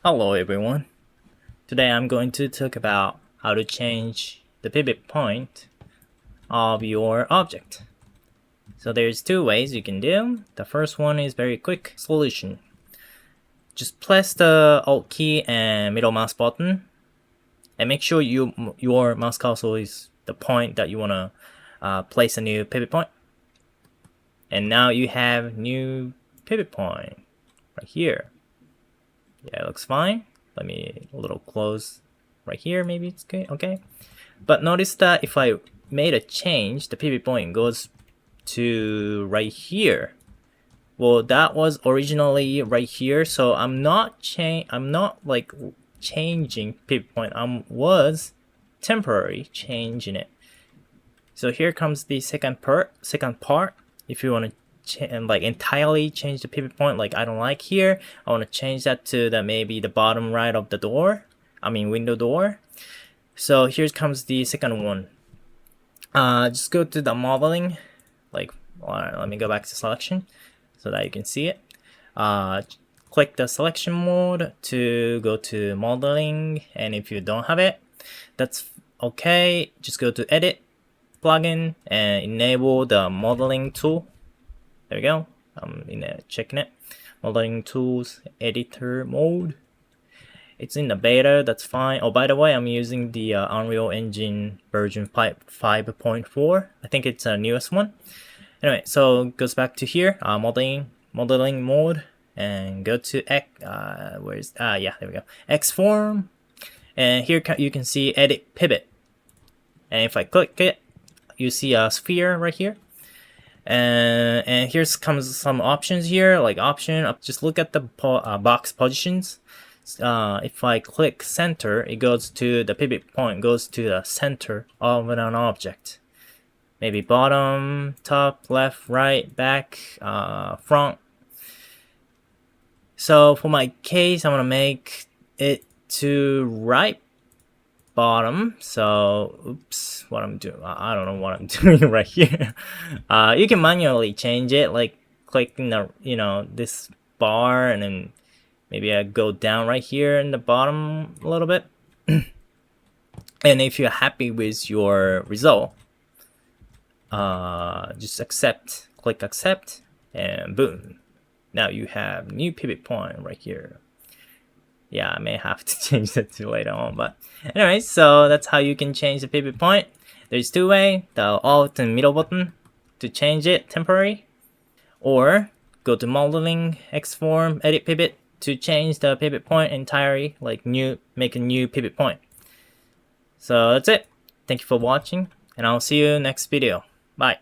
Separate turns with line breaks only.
Hello everyone. Today I'm going to talk about how to change the pivot point of your object. So there's two ways you can do. The first one is very quick solution. Just press the Alt key and middle mouse button and make sure your mouse cursor is the point that you want to place a new pivot point. And now you have new pivot point right here. Yeah, it looks fine. Let me a little close right here, maybe it's good, okay. But notice that if I made a change, the pivot point goes to right here. Well, that was originally right here, so I'm not like changing pivot point. Was temporary changing it. So here comes the second part. If you want to like entirely change the pivot point, like I don't like here, I want to change that to maybe the bottom right of the door, window door. So here comes the second one. Just go to the modeling, let me go back to selection so that you can see it. Click the selection mode to go to modeling, and if you don't have it, that's okay. Just go to edit, plugin, and enable the modeling tool. There we go. I'm checking it. Modeling tools, editor mode. It's in the beta, that's fine. Oh, by the way, I'm using the Unreal Engine version 5.4. I think it's the newest one. Anyway, so it goes back to here, modeling mode, and go to there we go, Xform, and here you can see edit pivot. And if I click it, you see a sphere right here. And here comes some options here, like option. Just look at the box positions. If I click center, it goes to the pivot point, goes to the center of an object. Maybe bottom, top, left, right, back, front. So for my case, I'm gonna make it to right bottom. So oops, what I'm doing, I don't know what I'm doing right here. You can manually change it, like clicking the this bar, and then maybe I go down right here in the bottom a little bit. And if you're happy with your result, just click accept, and boom, now you have new pivot point right here. Yeah, I may have to change that to later on, but anyway, so that's how you can change the pivot point. There's two ways: the Alt and middle button to change it temporary, or go to modeling, Xform, edit pivot to change the pivot point entirely, like make a new pivot point. So that's it. Thank you for watching, and I'll see you next video. Bye.